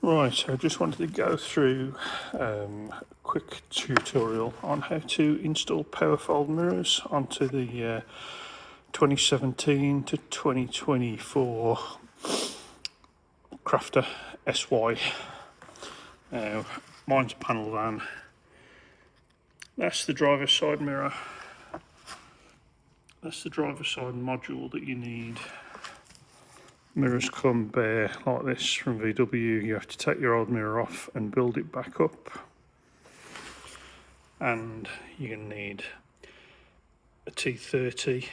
Right, so I just wanted to go through a quick tutorial on how to install power fold mirrors onto the 2017 to 2024 Crafter SY. Now, mine's a panel van. That's the driver's side mirror. That's the driver's side module that you need. Mirrors come bare like this from VW. You have to take your old mirror off and build it back up. And you're going to need a T30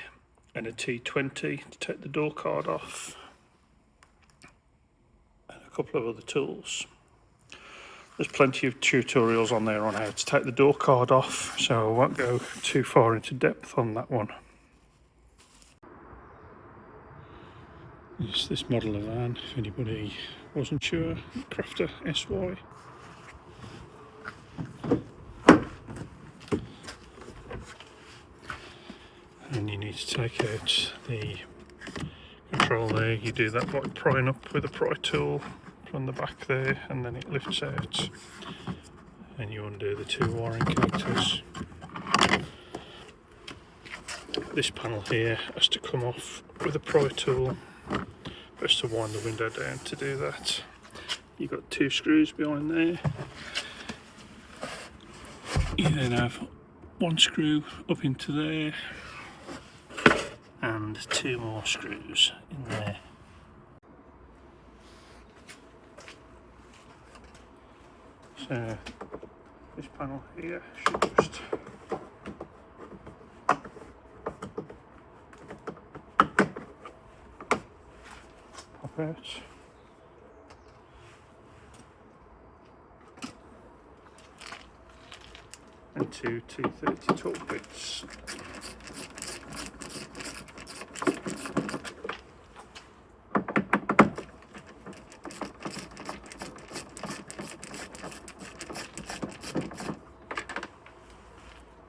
and a T20 to take the door card off, and a couple of other tools. There's plenty of tutorials on there on how to take the door card off, so I won't go too far into depth on that one. It's this model of van, if anybody wasn't sure, Crafter SY. And you need to take out the control there. You do that by prying up with a pry tool from the back there, and then it lifts out, and you undo the two wiring connectors. This panel here has to come off with a pry tool. Best to wind the window down to do that. You've got two screws behind there. You then have one screw up into there and two more screws in there. So this panel here should just pop out. And two T30 torque bits.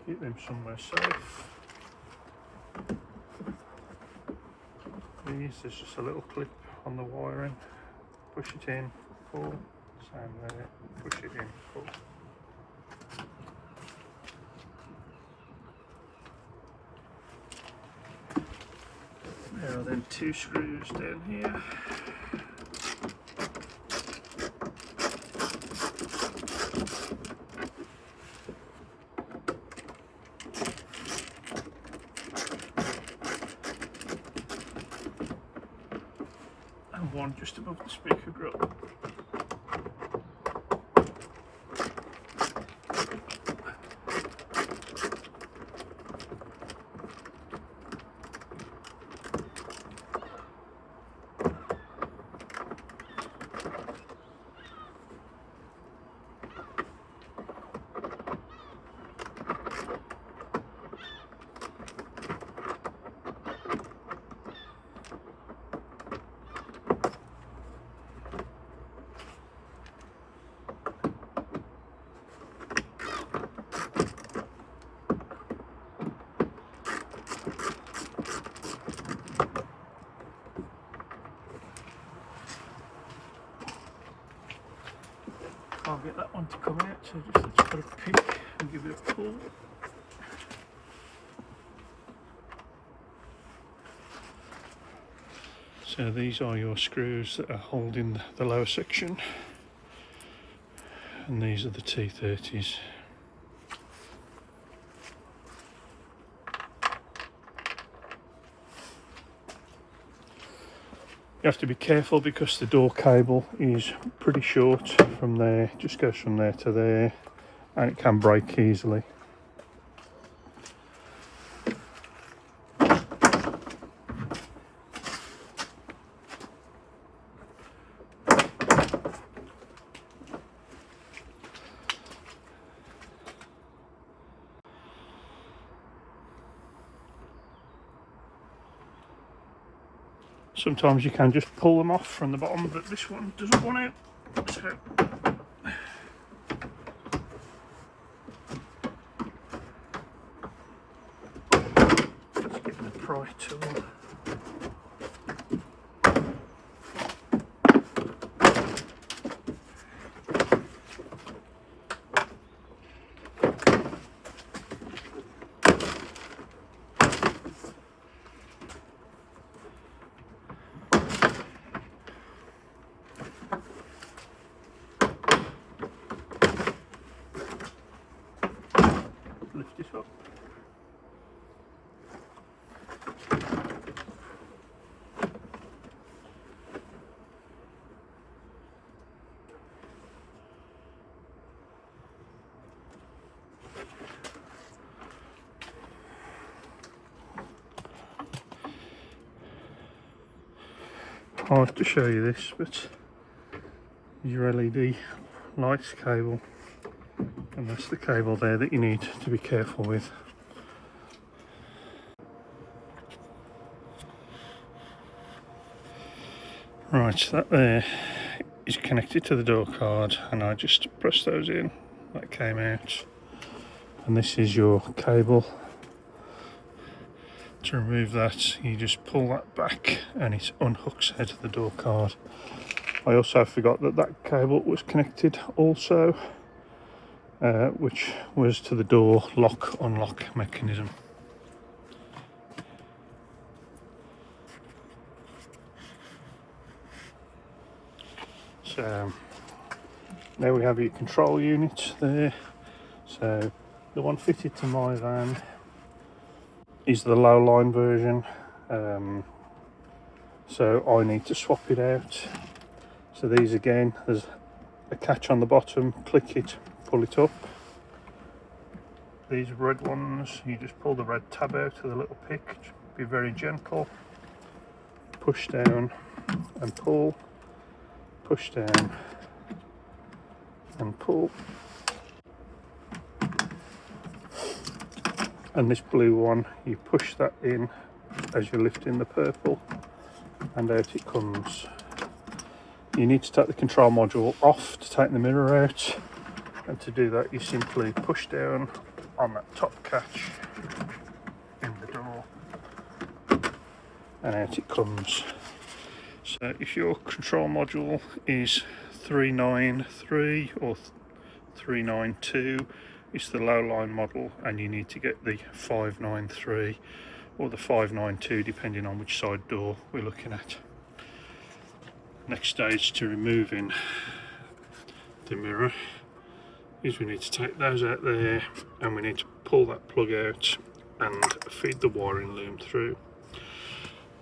Keep them somewhere safe. There's just a little clip on the wiring. Push it in, pull, same there, push it in, pull. There are then two screws down here. And one just above the speaker grill. I'll get that one to come out, so just let's put a pick and give it a pull. So these are your screws that are holding the lower section, and these are the T30s. You have to be careful because the door cable is pretty short from there, it just goes from there to there, and it can break easily. Sometimes you can just pull them off from the bottom, but this one doesn't want out. So let's get the pry tool. hard to show you this, but your LED lights cable, and that's the cable there that you need to be careful with. Right, so that there is connected to the door card, and I just pressed those in, that came out, and this is your cable. To remove that, you just pull that back and it unhooks out of the door card. I also forgot that that cable was connected also, which was to the door lock unlock mechanism. So now we have your control unit there. So the one fitted to my van is the low line version, so I need to swap it out. So these, again, there's a catch on the bottom, click it, pull it up. These red ones, you just pull the red tab out with a little pick, be very gentle, push down and pull, push down and pull. And this blue one, you push that in as you're lifting the purple, and out it comes. You need to take the control module off to take the mirror out, and to do that you simply push down on that top catch in the door, and out it comes. So if your control module is 393 or 392, it's the low line model, and you need to get the 593 or the 592 depending on which side door we're looking at. Next stage to removing the mirror is we need to take those out there, and we need to pull that plug out and feed the wiring loom through.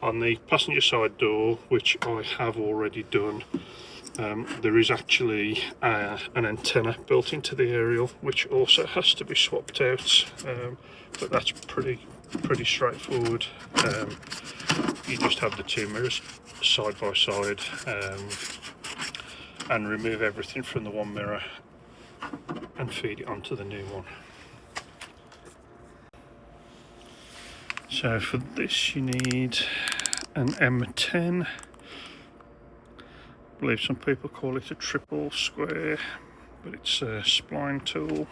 On the passenger side door, which I have already done, there is actually an antenna built into the aerial, which also has to be swapped out, but that's pretty straightforward. You just have the two mirrors side by side, and remove everything from the one mirror and feed it onto the new one. So for this you need an M10. I believe some people call it a triple square, but it's a spline tool.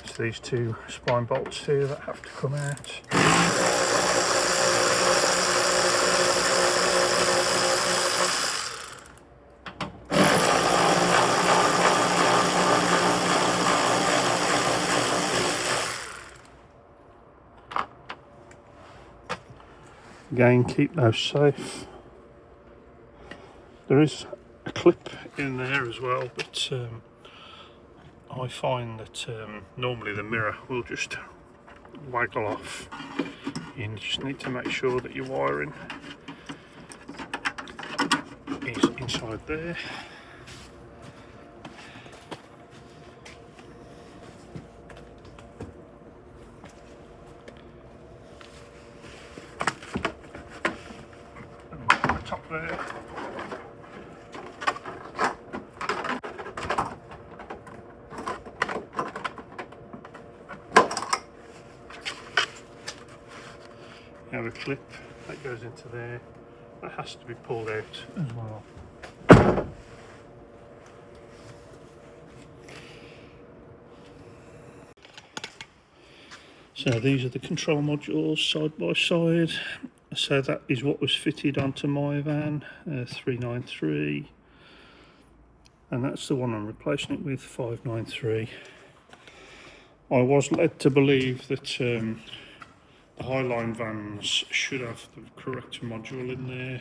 So these two spline bolts here that have to come out. Again, keep those safe. There is a clip in there as well, but I find that normally the mirror will just waggle off. You just need to make sure that your wiring is inside there. Top there. You have a clip that goes into there, that has to be pulled out as well. So these are the control modules side by side. So that is what was fitted onto my van, 393, and that's the one I'm replacing it with, 593. I was led to believe that the Highline vans should have the correct module in there.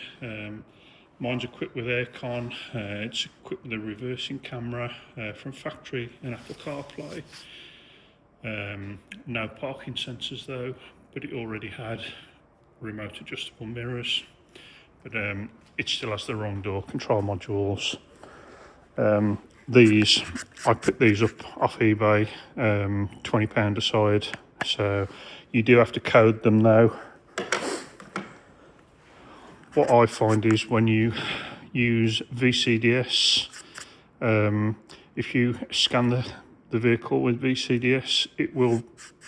Mine's equipped with aircon, it's equipped with a reversing camera from factory and Apple CarPlay. No parking sensors though, but it already had remote adjustable mirrors, but it still has the wrong door control modules. These, I picked these up off eBay, £20 a side, so you do have to code them now. what I find is when you use VCDS, if you scan the vehicle with VCDS, it will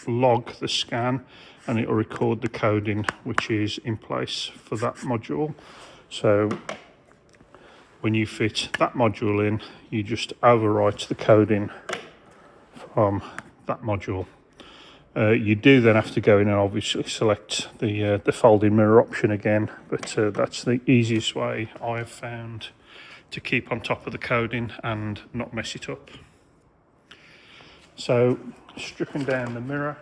log the scan and it will record the coding which is in place for that module. So when you fit that module in, you just overwrite the coding from that module. You do then have to go in and obviously select the folding mirror option again, but that's the easiest way I have found to keep on top of the coding and not mess it up. So stripping down the mirror,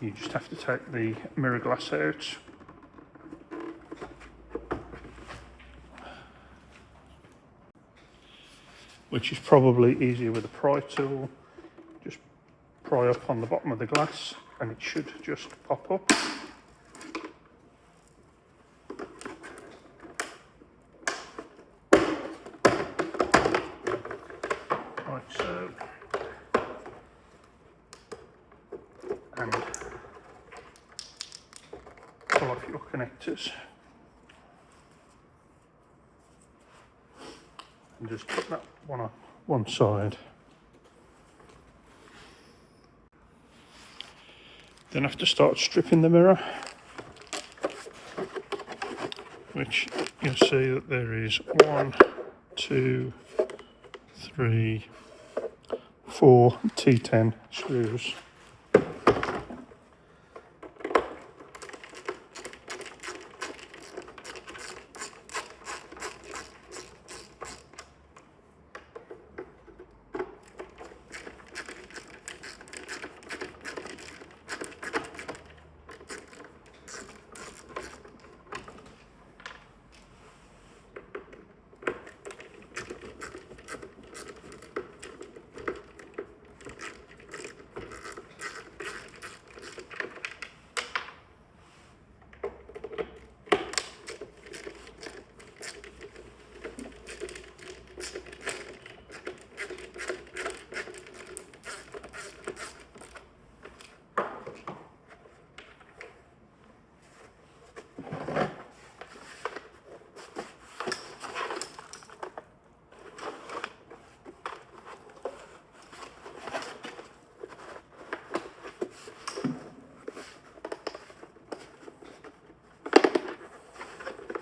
you just have to take the mirror glass out. Which is probably easier with a pry tool. Just pry up on the bottom of the glass and it should just pop up. Like so. And pull off your connectors. And just put that one on one side. Then I have to start stripping the mirror, which you'll see that there is 1, 2, 3, 4 T10 screws.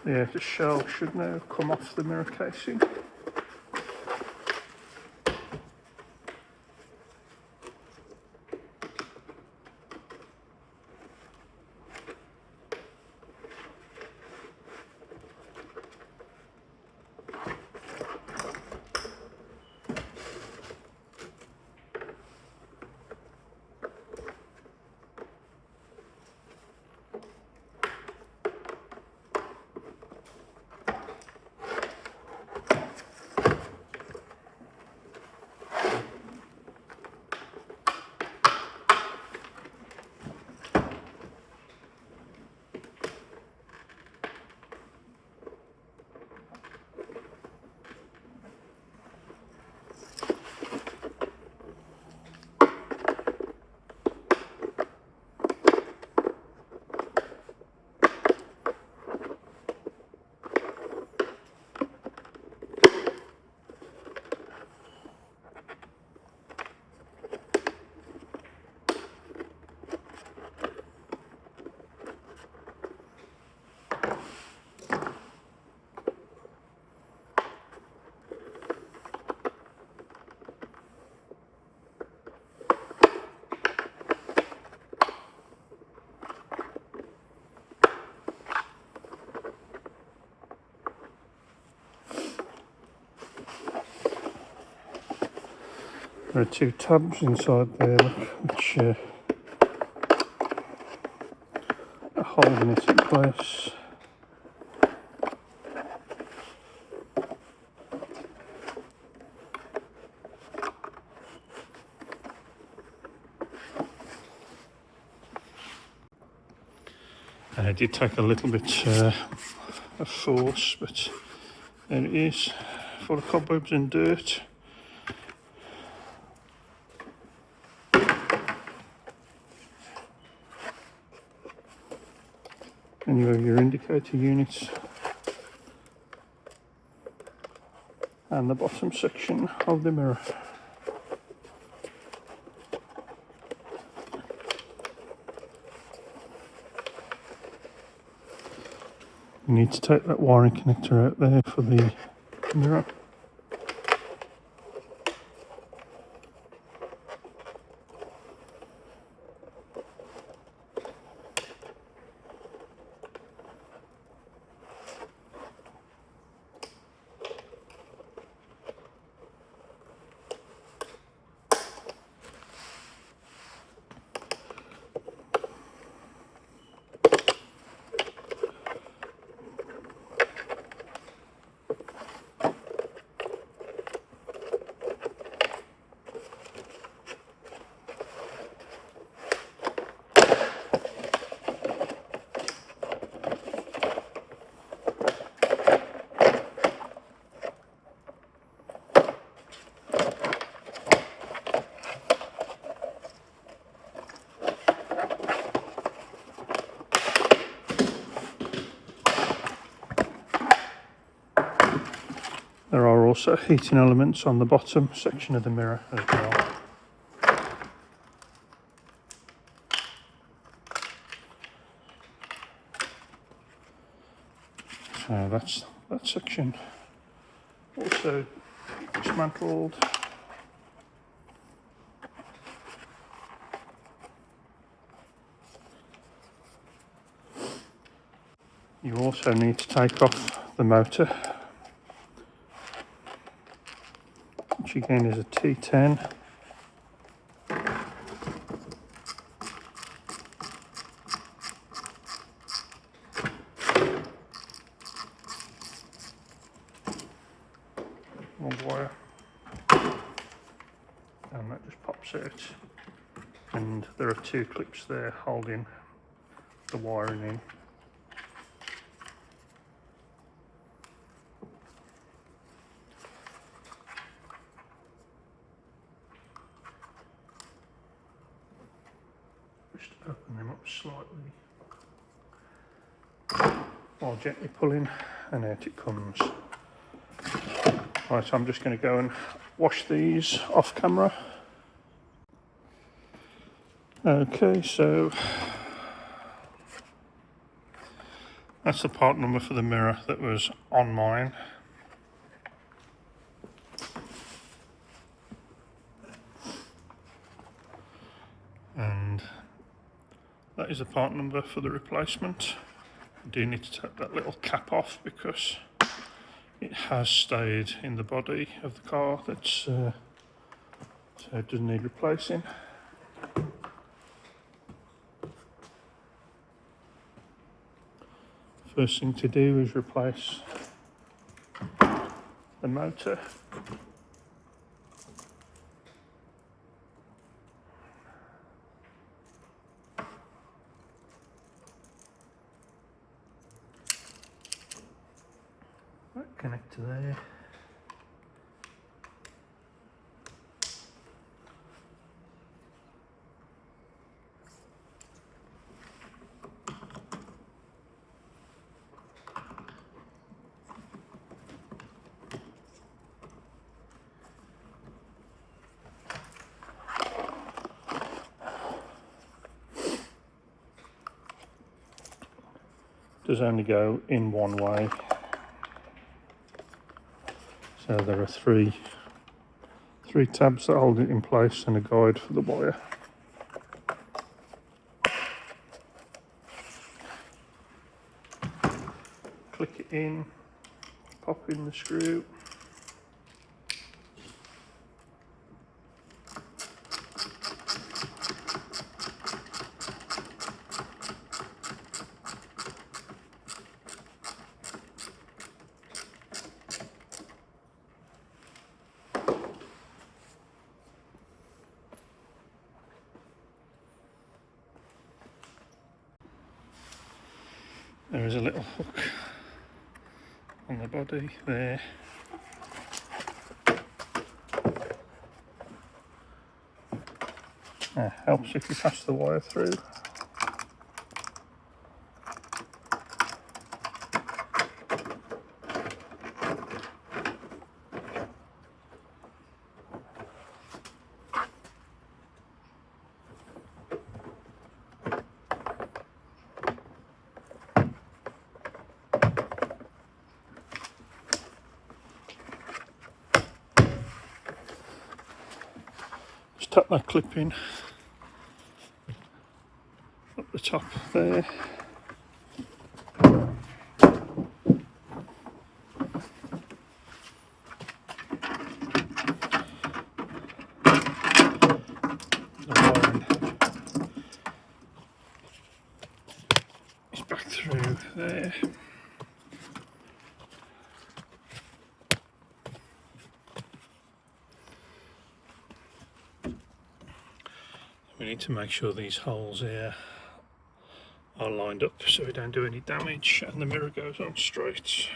Yeah, the shell should now come off the mirror casing. There are 2 tabs inside there, which are holding it in place. And it did take a little bit of force, but there it is, full of cobwebs and dirt. and you have your indicator units and the bottom section of the mirror. You need to take that wiring connector out there for the mirror. There are also heating elements on the bottom section of the mirror as well. So that's that section also dismantled. You also need to take off the motor, which again is a T10. Long wire, and that just pops out, and there are two clips there holding the wiring in. Just open them up slightly while gently pulling, and out it comes. Right, so I'm just going to go and wash these off camera. Okay, so that's the part number for the mirror that was on mine. And that is the part number for the replacement. I do need to take that little cap off because it has stayed in the body of the car. That's so it doesn't need replacing. First thing to do is replace the motor. Connect to there. Does only go in one way. So there are three tabs that hold it in place and a guide for the wire. Click it in, pop in the screw. There is a little hook on the body there. Helps if you pass the wire through. tap that clip in up the top there. The wiring is back through there. We need to make sure these holes here are lined up so we don't do any damage and the mirror goes on straight.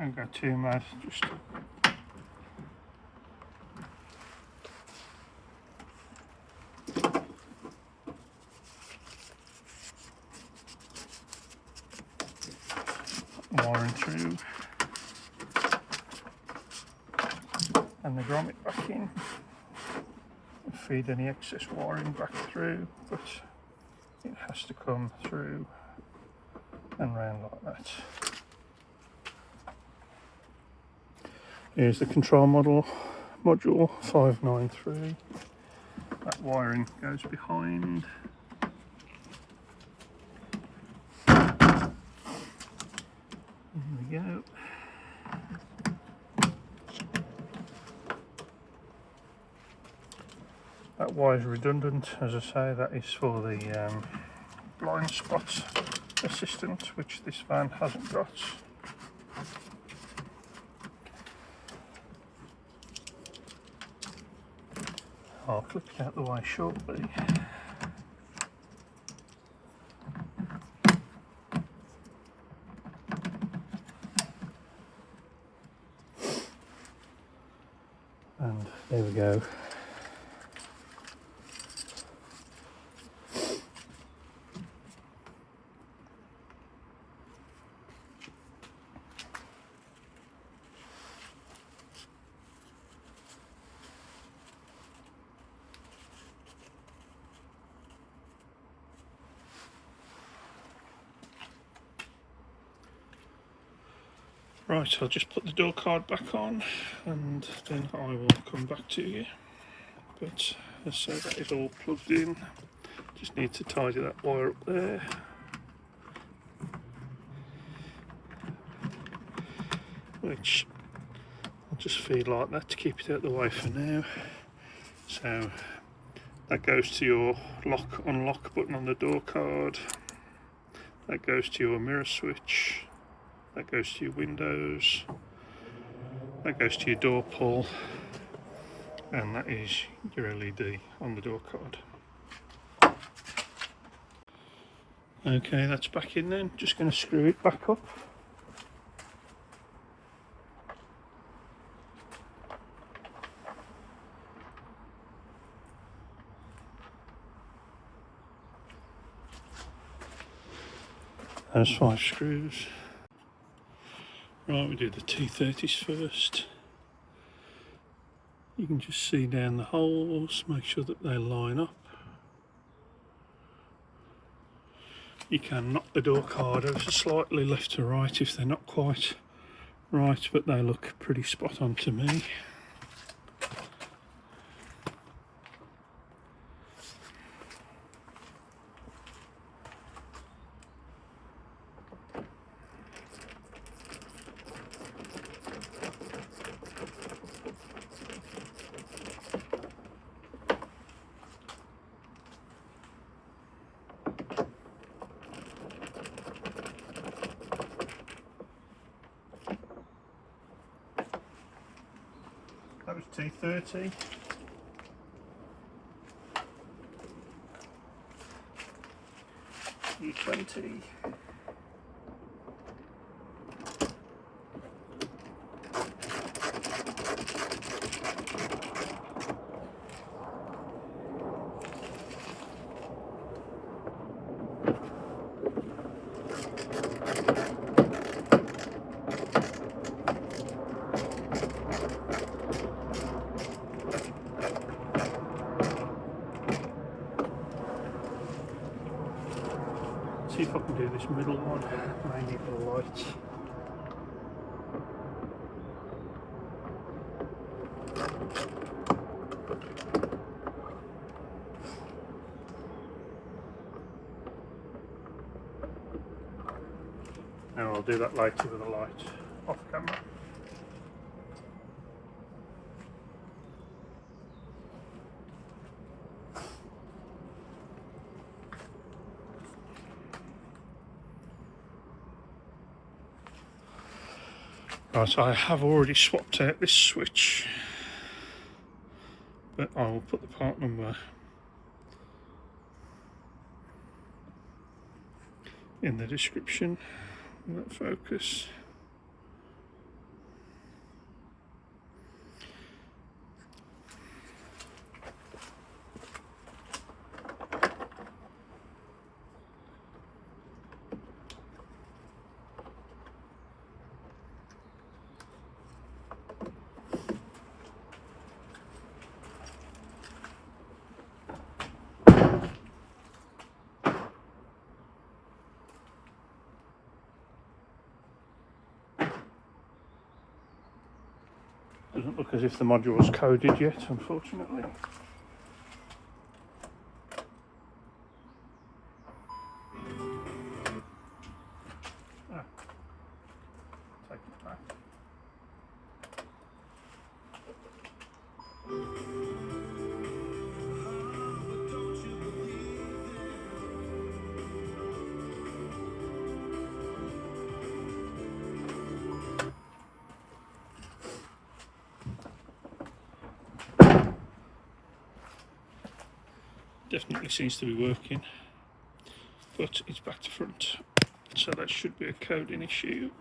I've got too much, just wiring through and the grommet back in, feed any excess wiring back through, but it has to come through and round like that. Here's the control module 593. That wiring goes behind. There we go. That wire is redundant, as I say. That is for the blind spot assistant, which this van hasn't got. I'll clip it out the way shortly. And there we go. Right, I'll just put the door card back on and then I will come back to you. But so that is all plugged in. Just need to tidy that wire up there. Which I'll just feed like that to keep it out of the way for now. So that goes to your lock unlock button on the door card. That goes to your mirror switch. That goes to your windows, that goes to your door pull, and that is your LED on the door card. Okay, that's back in then. Just going to screw it back up. Those 5 screws. Right, we do the T30s first. You can just see down the holes, make sure that they line up. You can knock the door card ever so slightly left to right if they're not quite right, but they look pretty spot on to me. That was T30. T20. See if I can do this middle one, mainly for the lights. And I'll do that later with the light off camera. Right, I have already swapped out this switch, but I will put the part number in the description. Let focus. Doesn't look as if the module is coded yet, unfortunately. Take it back. Definitely seems to be working, but it's back to front, so that should be a coding issue.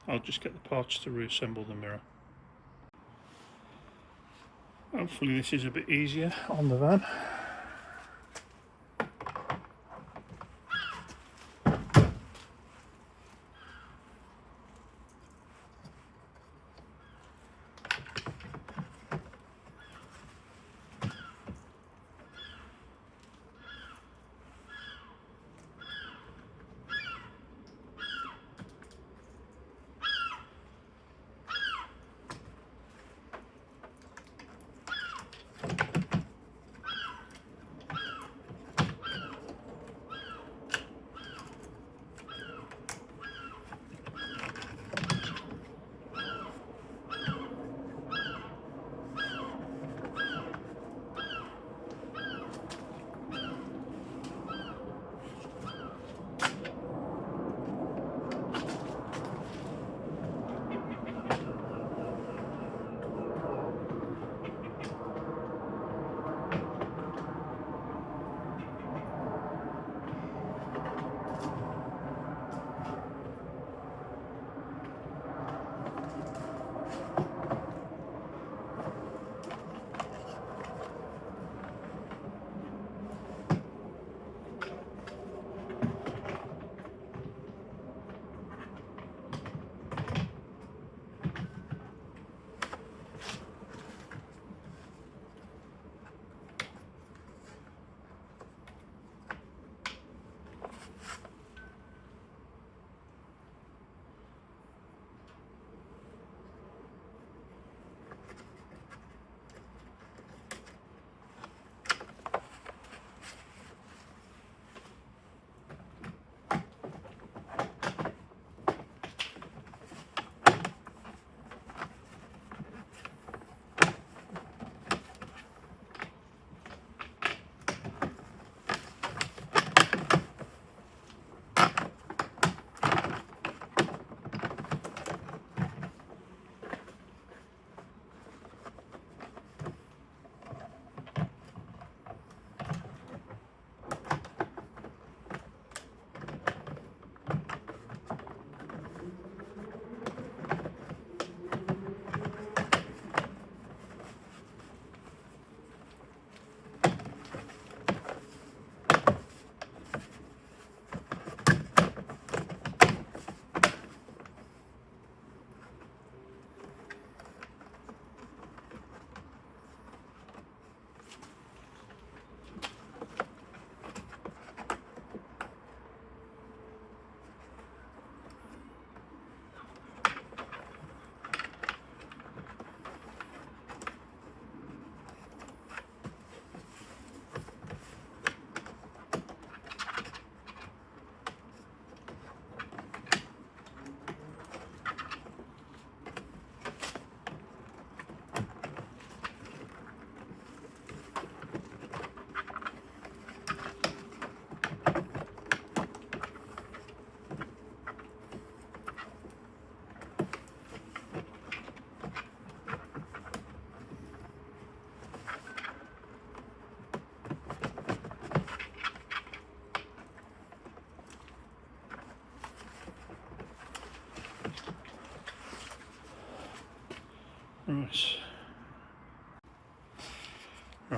I'll just get the parts to reassemble the mirror. Hopefully this is a bit easier on the van.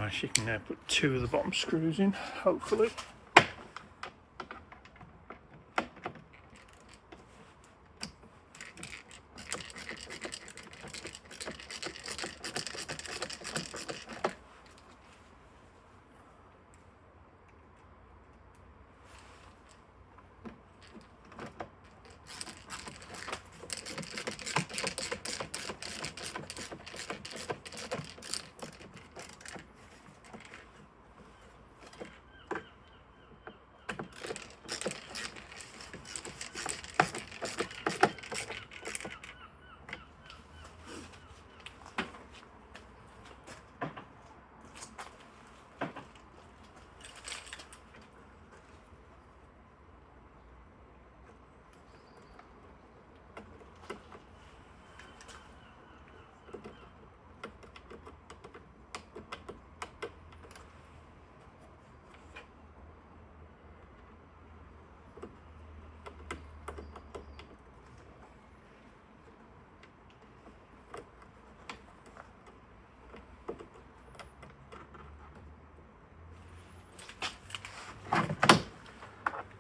nice. You can now put 2 of the bottom screws in, hopefully.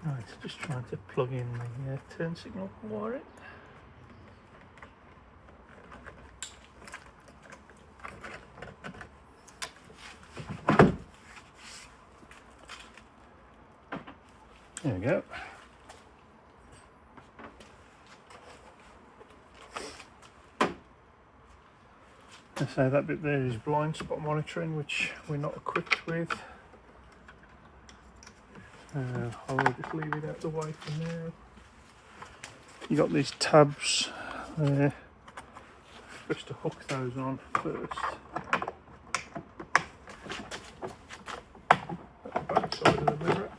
Right, just trying to plug in the turn signal wiring. There we go. So that bit there is blind spot monitoring, which we're not equipped with. I'll just leave it out the way for now. You got these tabs there. Just to hook those on first. Back side of the mirror.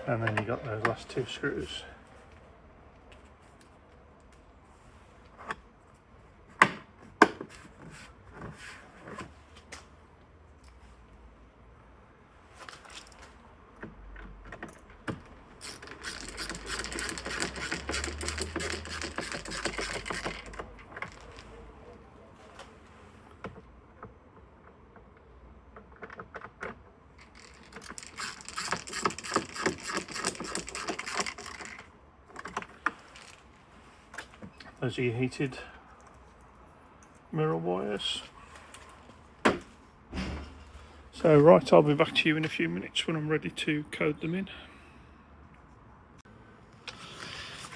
And then you got those last 2 screws. Those are your heated mirror wires. So right, I'll be back to you in a few minutes when I'm ready to code them in.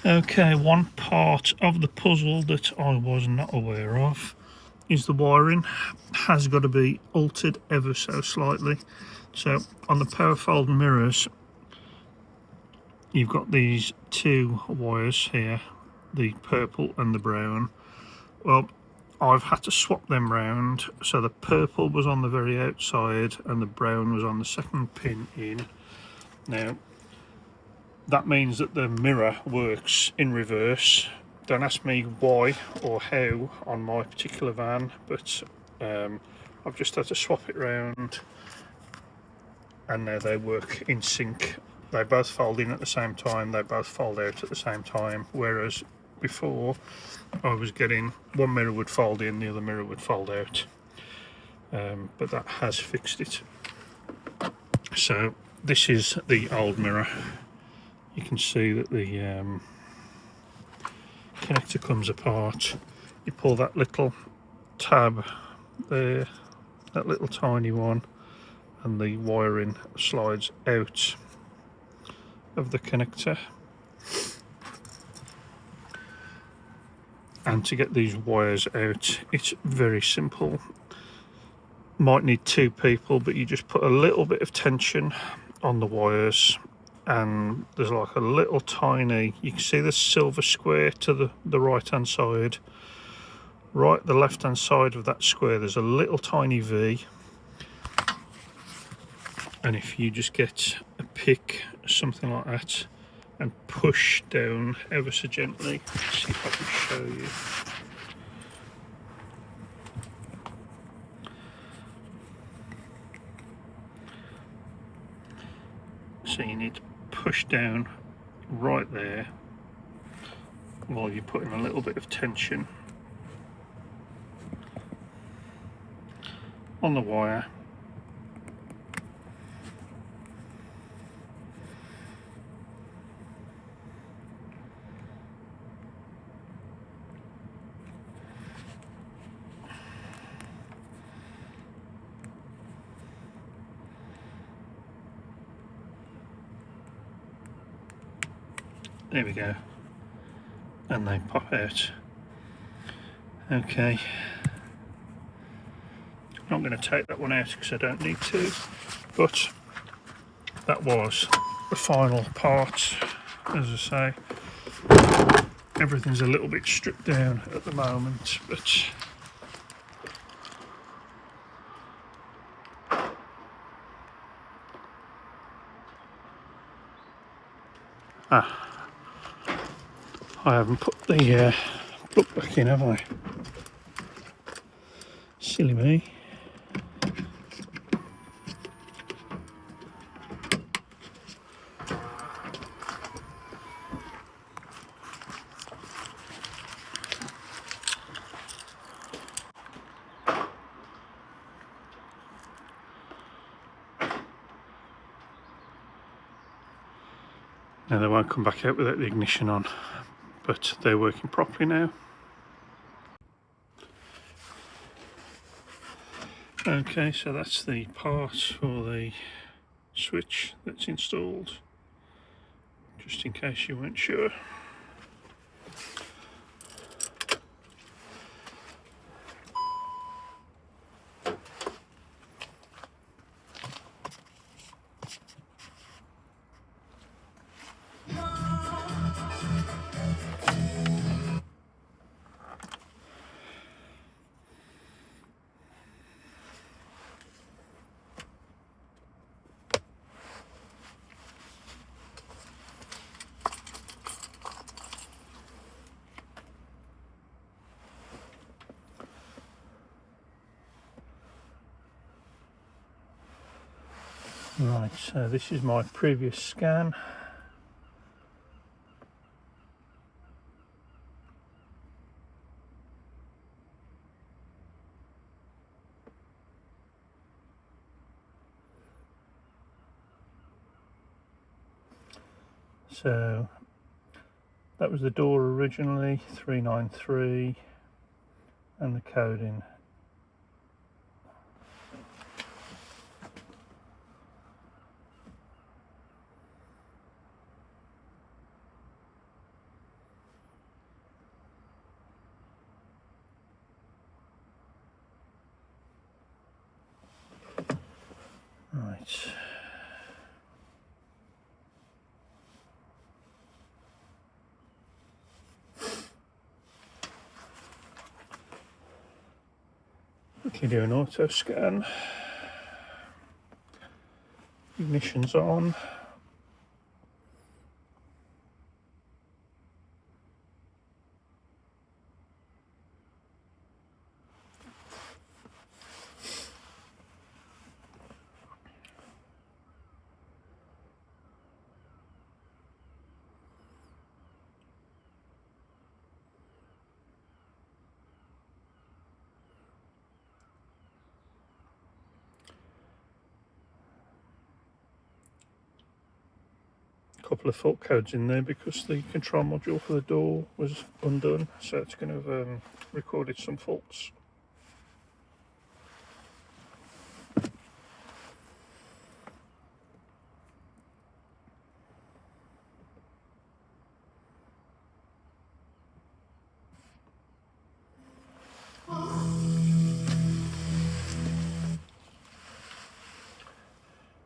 Okay, one part of the puzzle that I was not aware of is the wiring has got to be altered ever so slightly. So on the power fold mirrors, you've got these 2 wires here, the purple and the brown. Well, I've had to swap them round, so the purple was on the very outside and the brown was on the second pin in. Now that means that the mirror works in reverse. Don't ask me why or how on my particular van, but I've just had to swap it round and now they work in sync. They both fold in at the same time, they both fold out at the same time, whereas before I was getting one mirror would fold in, the other mirror would fold out, but that has fixed it. So this is the old mirror. You can see that the connector comes apart. You pull that little tab there, that little tiny one, and the wiring slides out of the connector. And to get these wires out, it's very simple. Might need 2 people, but you just put a little bit of tension on the wires and there's like a little tiny, you can see the silver square to the right hand side. Right, the left hand side of that square there's a little tiny V, and if you just get a pick, something like that, and push down ever so gently. Let's see if I can show you. push down right there while you're putting a little bit of tension on the wire. There we go, and they pop out. Okay, I'm not going to take that one out because I don't need to, but that was the final part. As I say, everything's a little bit stripped down at the moment, but I haven't put the plug back in, have I? Silly me. Now they won't come back out without the ignition on, but they're working properly now. Okay, so that's the part for the switch that's installed, just in case you weren't sure. Right, so this is my previous scan. So that was the door originally, 393, and the coding. Right. Quickly do an auto scan. Ignition's on. Couple of fault codes in there because the control module for the door was undone, so it's going to have recorded some faults.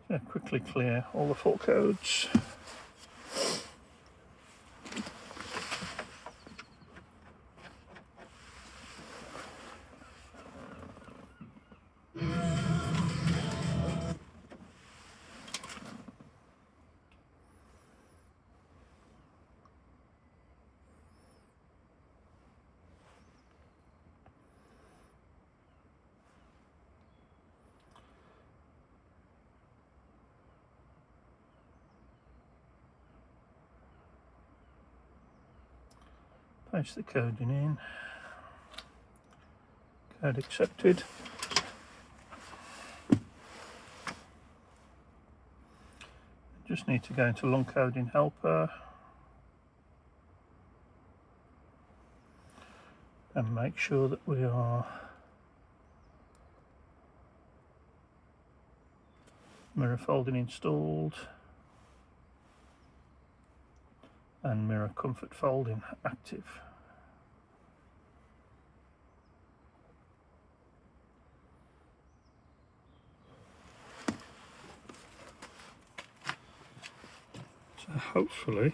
So quickly clear all the fault codes. paste the coding in. Code accepted. Just need to go into long coding helper and make sure that we are mirror folding installed and mirror comfort folding active. So hopefully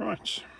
right.